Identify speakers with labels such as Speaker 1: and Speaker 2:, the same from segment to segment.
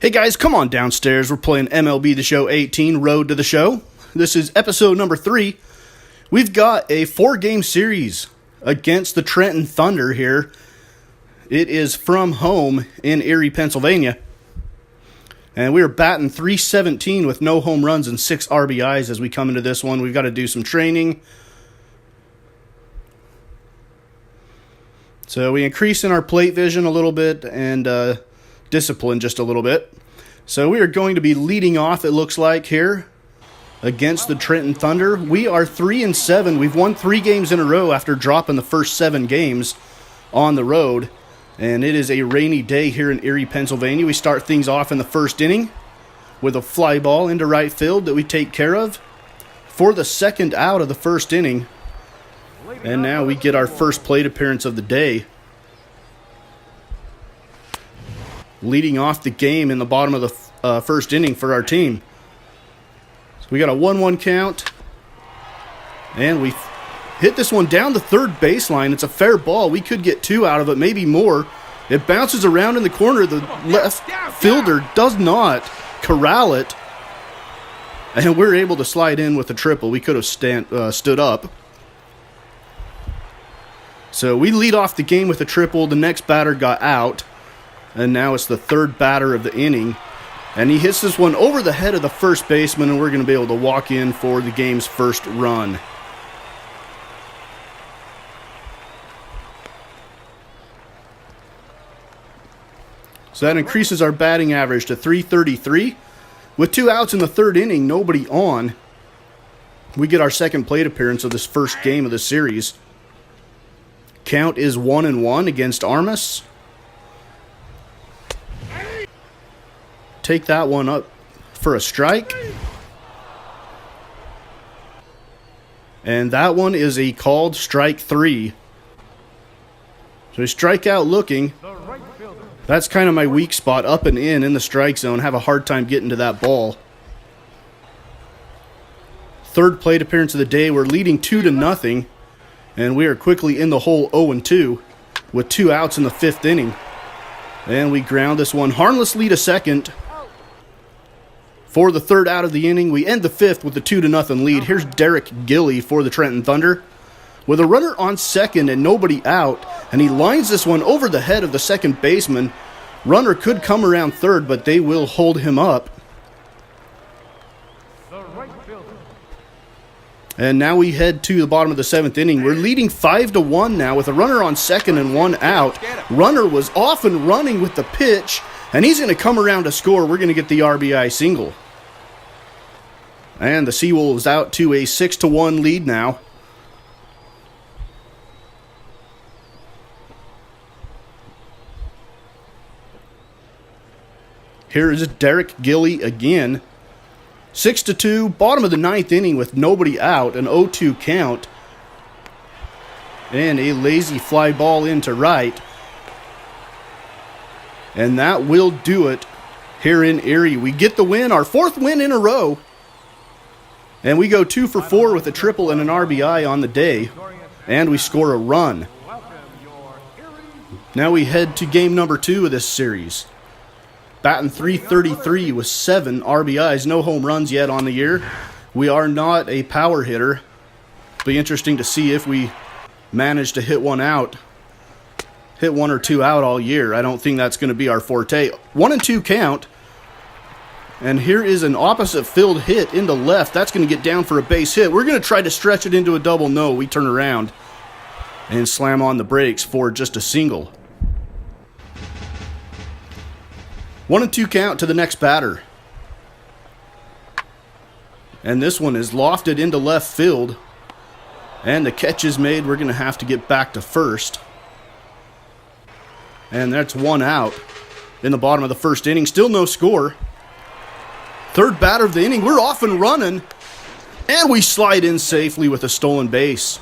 Speaker 1: Hey guys, come on downstairs. We're playing MLB The Show 18, Road to the Show. This is episode number 3. We've got a 4-game series against the Trenton Thunder here. It is from home in Erie, Pennsylvania. And we are batting .317 with no home runs and 6 RBIs as we come into this one. We've got to do some training. So we increase in our plate vision a little bit and discipline just a little bit. So we are going to be leading off, it looks like, here against the Trenton Thunder. We are 3-7. We've won 3 games in a row after dropping the first 7 games on the road. And it is a rainy day here in Erie, Pennsylvania. We start things off in the first inning with a fly ball into right field that we take care of for the second out of the first inning. And now we get our first plate appearance of the day. Leading off the game in the bottom of the first inning for our team. So we got a 1-1 count. And we hit this one down the third baseline. It's a fair ball. We could get 2 out of it, maybe more. It bounces around in the corner. The left fielder does not corral it. And we're able to slide in with a triple. We could have stood up. So we lead off the game with a triple. The next batter got out. And now it's the third batter of the inning. And he hits this one over the head of the first baseman, and we're going to be able to walk in for the game's first run. So that increases our batting average to .333. With 2 outs in the third inning, nobody on, we get our second plate appearance of this first game of the series. Count is 1-1 against Armas. Take that one up for a strike. And that one is a called strike 3. So strike out looking. That's kind of my weak spot, up and in the strike zone. Have a hard time getting to that ball. Third plate appearance of the day. We're leading 2-0. And we are quickly in the hole 0-2 with 2 outs in the 5th inning. And we ground this one harmlessly to second. For the third out of the inning, we end the 5th with a 2-0 lead. Here's Derek Gilly for the Trenton Thunder. With a runner on second and nobody out, and he lines this one over the head of the second baseman. Runner could come around third, but they will hold him up. And now we head to the bottom of the 7th inning. We're leading 5-1 now with a runner on second and 1 out. Runner was off and running with the pitch, and he's going to come around to score. We're going to get the RBI single. And the Seawolves out to a 6-1 lead now. Here is Derek Gilly again. 6-2, bottom of the 9th inning with nobody out, an 0-2 count. And a lazy fly ball into right. And that will do it here in Erie. We get the win, our 4th win in a row. And we go 2 for 4 with a triple and an RBI on the day. And we score a run. Now we head to game number 2 of this series. Batting .333 with 7 RBIs, no home runs yet on the year. We are not a power hitter. Be interesting to see if we manage to hit one out. Hit 1 or 2 out all year. I don't think that's going to be our forte. 1-2 count. And here is an opposite field hit into left. That's going to get down for a base hit. We're going to try to stretch it into a double. No, we turn around and slam on the brakes for just a single. 1-2 count to the next batter. And this one is lofted into left field. And the catch is made. We're going to have to get back to first. And that's 1 out in the bottom of the first inning. Still no score. Third batter of the inning. We're off and running. And we slide in safely with a stolen base.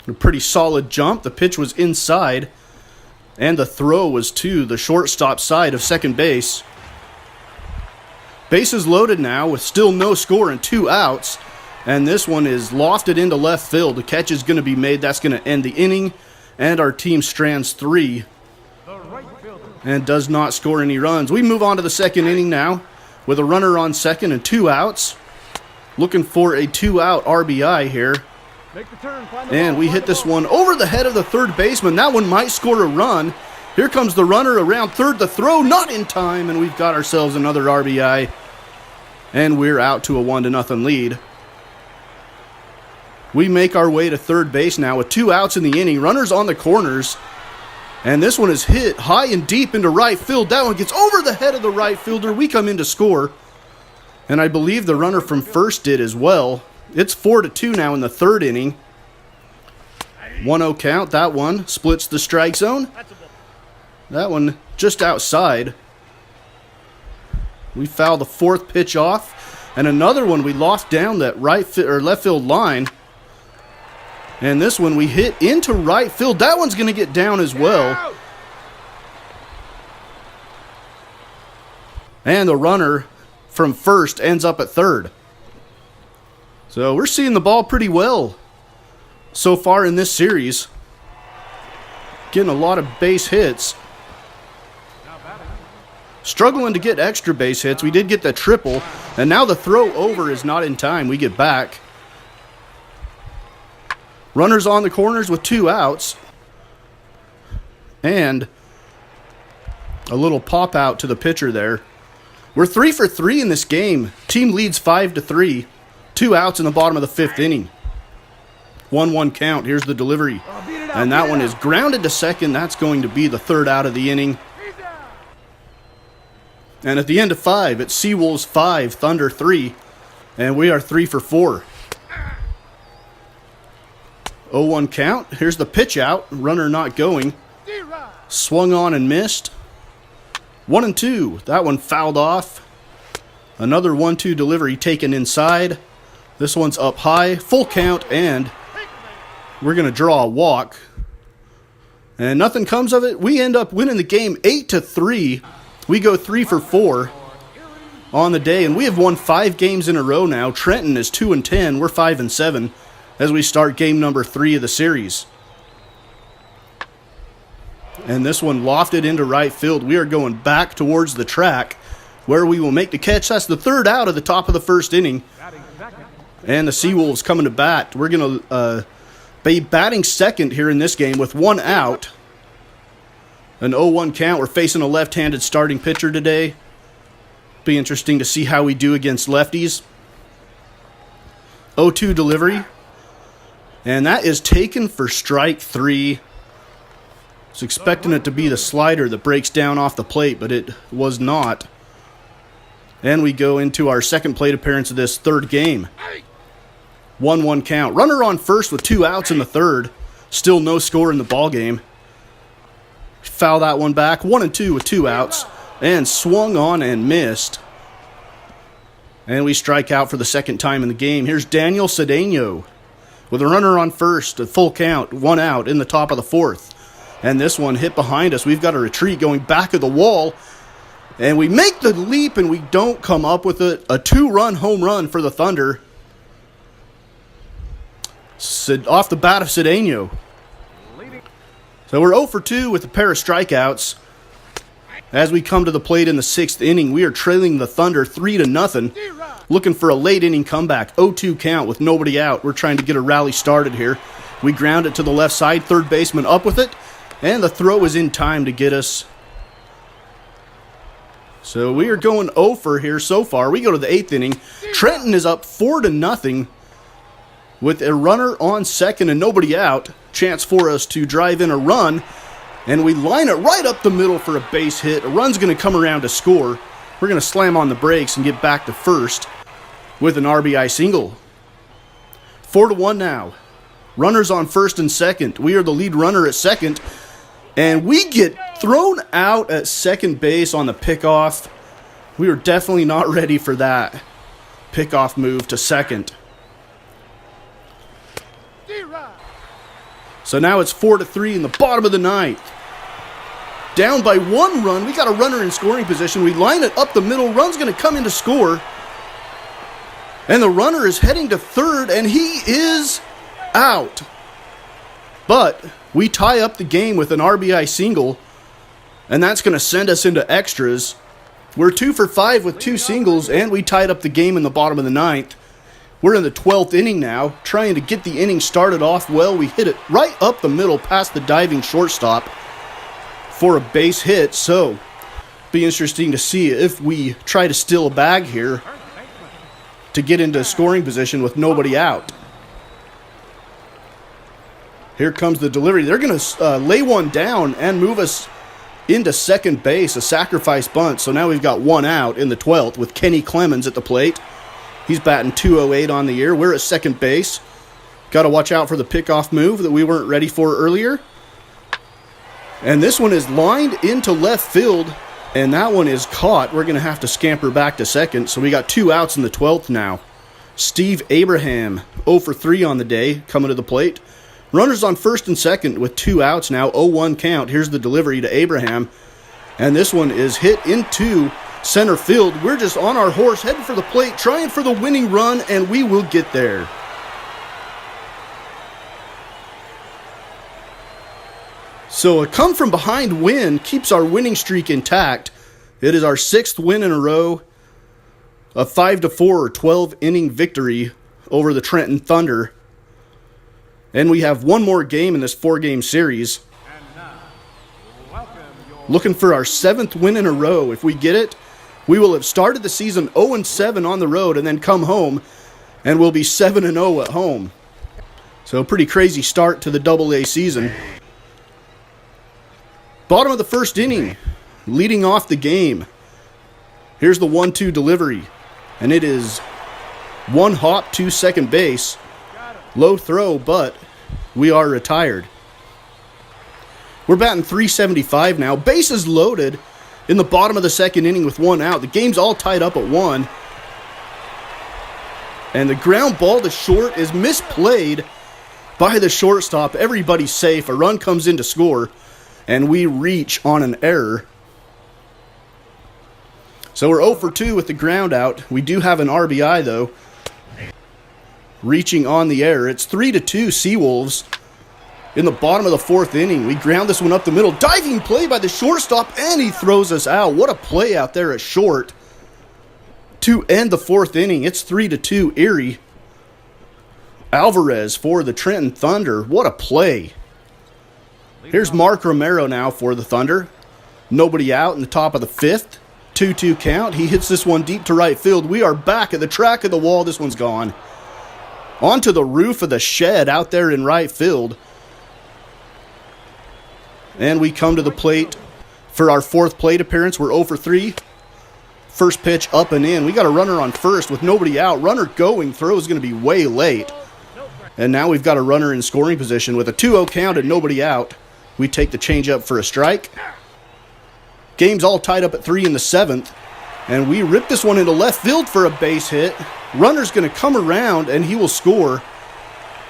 Speaker 1: A pretty solid jump. The pitch was inside. And the throw was to the shortstop side of second base. Bases loaded now with still no score and 2 outs. And this one is lofted into left field. The catch is going to be made. That's going to end the inning. and our team strands 3 and does not score any runs. We move on to the second inning now with a runner on second and 2 outs. Looking for a 2-out RBI here. And we hit this one over the head of the third baseman. That one might score a run. Here comes the runner around third. The throw not in time, and we've got ourselves another RBI. And we're out to a 1-0 lead. We make our way to third base now with 2 outs in the inning. Runners on the corners. And this one is hit high and deep into right field. That one gets over the head of the right fielder. We come in to score. And I believe the runner from first did as well. It's 4-2 now in the third inning. 1-0 count. That one splits the strike zone. That one just outside. We foul the fourth pitch off. And another one we lost down that left field line. And this one we hit into right field. That one's going to get down as well. And the runner from first ends up at third. So we're seeing the ball pretty well so far in this series. Getting a lot of base hits. Struggling to get extra base hits. We did get the triple. And now the throw over is not in time. We get back. Runners on the corners with 2 outs. And a little pop out to the pitcher there. We're 3 for 3 in this game. Team leads 5-3. 2 outs in the bottom of the 5th inning. 1-1 count. Here's the delivery. And that one is grounded to second. That's going to be the 3rd out of the inning. And at the end of 5, it's Seawolves 5, Thunder 3. And we are 3 for 4. 0-1 count. Here's the pitch out. Runner not going. Swung on and missed. 1-2. That one fouled off. Another 1-2 delivery taken inside. This one's up high. Full count, and we're going to draw a walk. And nothing comes of it. We end up winning the game 8-3. We go 3 for 4 on the day, and we have won 5 games in a row now. Trenton is 2-10. We're 5-7 as we start game number 3 of the series. And this one lofted into right field. We are going back towards the track where we will make the catch. That's the 3rd out of the top of the 1st inning. And the Seawolves coming to bat. We're going to be batting second here in this game with 1 out. An 0-1 count. We're facing a left-handed starting pitcher today. Be interesting to see how we do against lefties. 0-2 delivery. And that is taken for strike 3. I was expecting it to be the slider that breaks down off the plate, but it was not. And we go into our second plate appearance of this 3rd game. 1-1 count. Runner on first with 2 outs in the 3rd. Still no score in the ball game. Foul that one back. 1-2 with 2 outs. And swung on and missed. And we strike out for the 2nd time in the game. Here's Daniel Cedeno with a runner on first. A full count. 1 out in the top of the 4th. And this one hit behind us. We've got a retreat going back of the wall. And we make the leap and we don't come up with it. A 2-run home run for the Thunder. Off the bat of Cedeno. So we're 0 for 2 with a pair of strikeouts. As we come to the plate in the 6th inning, we are trailing the Thunder 3-0. Looking for a late inning comeback. 0-2 count with nobody out. We're trying to get a rally started here. We ground it to the left side. 3rd baseman up with it. And the throw is in time to get us. So we are going 0 for here so far. We go to the 8th inning. Trenton is up 4-0 with a runner on second and nobody out. Chance for us to drive in a run. And we line it right up the middle for a base hit. A run's going to come around to score. We're going to slam on the brakes and get back to first with an RBI single. 4-1 now. Runners on first and second. We are the lead runner at second. And we get thrown out at second base on the pickoff. We were definitely not ready for that pickoff move to second. So now it's 4-3 in the bottom of the 9th. Down by 1 run. We got a runner in scoring position. We line it up the middle. Run's going to come in to score. And the runner is heading to third, and he is out. But We tie up the game with an RBI single, and that's going to send us into extras. We're 2 for 5 with 2 singles, and we tied up the game in the bottom of the 9th. We're in the 12th inning now, trying to get the inning started off well. We hit it right up the middle past the diving shortstop for a base hit, so be interesting to see if we try to steal a bag here to get into scoring position with nobody out. Here comes the delivery. They're going to lay one down and move us into second base, a sacrifice bunt. So now we've got 1 out in the 12th with Kenny Clemens at the plate. He's batting .208 on the year. We're at second base. Got to watch out for the pickoff move that we weren't ready for earlier. And this one is lined into left field, and that one is caught. We're going to have to scamper back to second. So we got 2 outs in the 12th now. Steve Abraham, 0 for 3 on the day, coming to the plate. Runners on first and second with 2 outs now, 0-1 count. Here's the delivery to Abraham. And this one is hit into center field. We're just on our horse, heading for the plate, trying for the winning run, and we will get there. So a come-from-behind win keeps our winning streak intact. It is our 6th win in a row, a 5-4 or 12-inning victory over the Trenton Thunder. And we have one more game in this 4-game series. Looking for our 7th win in a row. If we get it, we will have started the season 0-7 on the road and then come home, and we'll be 7-0 at home. So a pretty crazy start to the AA season. Bottom of the first inning, leading off the game. Here's the 1-2 delivery, and it is 1 hop to second base. Low throw, but we are retired. We're batting .375 now. Bases loaded in the bottom of the second inning with 1 out. The game's all tied up at 1. And the ground ball to short is misplayed by the shortstop. Everybody's safe. A run comes in to score, and we reach on an error. So we're 0 for 2 with the ground out. We do have an RBI, though, reaching on the error. It's 3-2 Seawolves in the bottom of the 4th inning. We ground this one up the middle. Diving play by the shortstop, and he throws us out. What a play out there at short to end the 4th inning. It's 3-2 Erie. Alvarez for the Trenton Thunder. What a play. Here's Mark Romero now for the Thunder. Nobody out in the top of the 5th. 2-2 count. He hits this one deep to right field. We are back at the track of the wall. This one's gone. Onto the roof of the shed out there in right field. And we come to the plate for our 4th plate appearance. We're 0 for 3. First pitch up and in. We got a runner on first with nobody out. Runner going. Throw is going to be way late. And now we've got a runner in scoring position with a 2-0 count and nobody out. We take the changeup for a strike. Game's all tied up at 3 in the 7th. And we rip this one into left field for a base hit. Runner's going to come around, and he will score.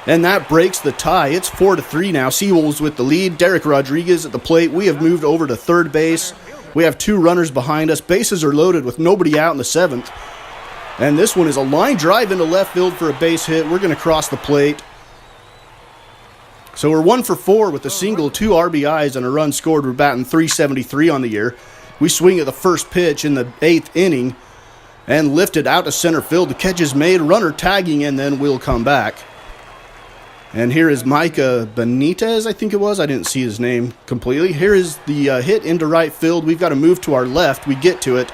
Speaker 1: And that breaks the tie. It's 4-3 now. Seawolves with the lead. Derek Rodriguez at the plate. We have moved over to third base. We have 2 runners behind us. Bases are loaded with nobody out in the 7th. And this one is a line drive into left field for a base hit. We're going to cross the plate. So we're 1 for 4 with a single, 2 RBIs, and a run scored. We're batting .373 on the year. We swing at the first pitch in the 8th inning and lift it out to center field. The catch is made, runner tagging, and then we'll come back. And here is Micah Benitez, I think it was. I didn't see his name completely. Here is the hit into right field. We've got to move to our left. We get to it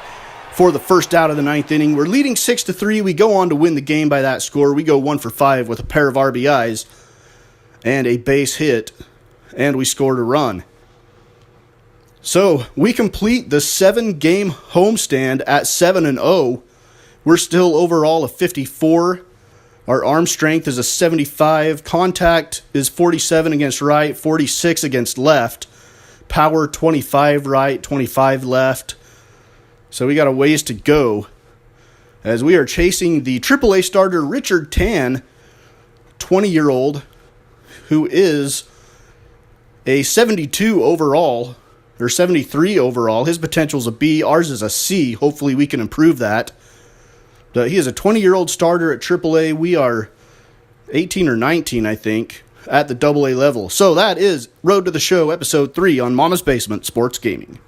Speaker 1: for the first out of the 9th inning. We're leading 6-3. We go on to win the game by that score. We go 1 for 5 with a pair of RBIs and a base hit, and we scored a run. So we complete the 7-game homestand at 7-0. We're still overall a 54. Our arm strength is a 75. Contact is 47 against right, 46 against left. Power 25 right, 25 left. So we got a ways to go as we are chasing the AAA starter Richard Tan, 20-year-old, who is a 72 overall, or 73 overall. His potential is a B. Ours is a C. Hopefully we can improve that. He is a 20-year-old starter at AAA. We are 18 or 19, I think. at the AA level. So that is Road to the Show, Episode 3 on Mama's Basement Sports Gaming.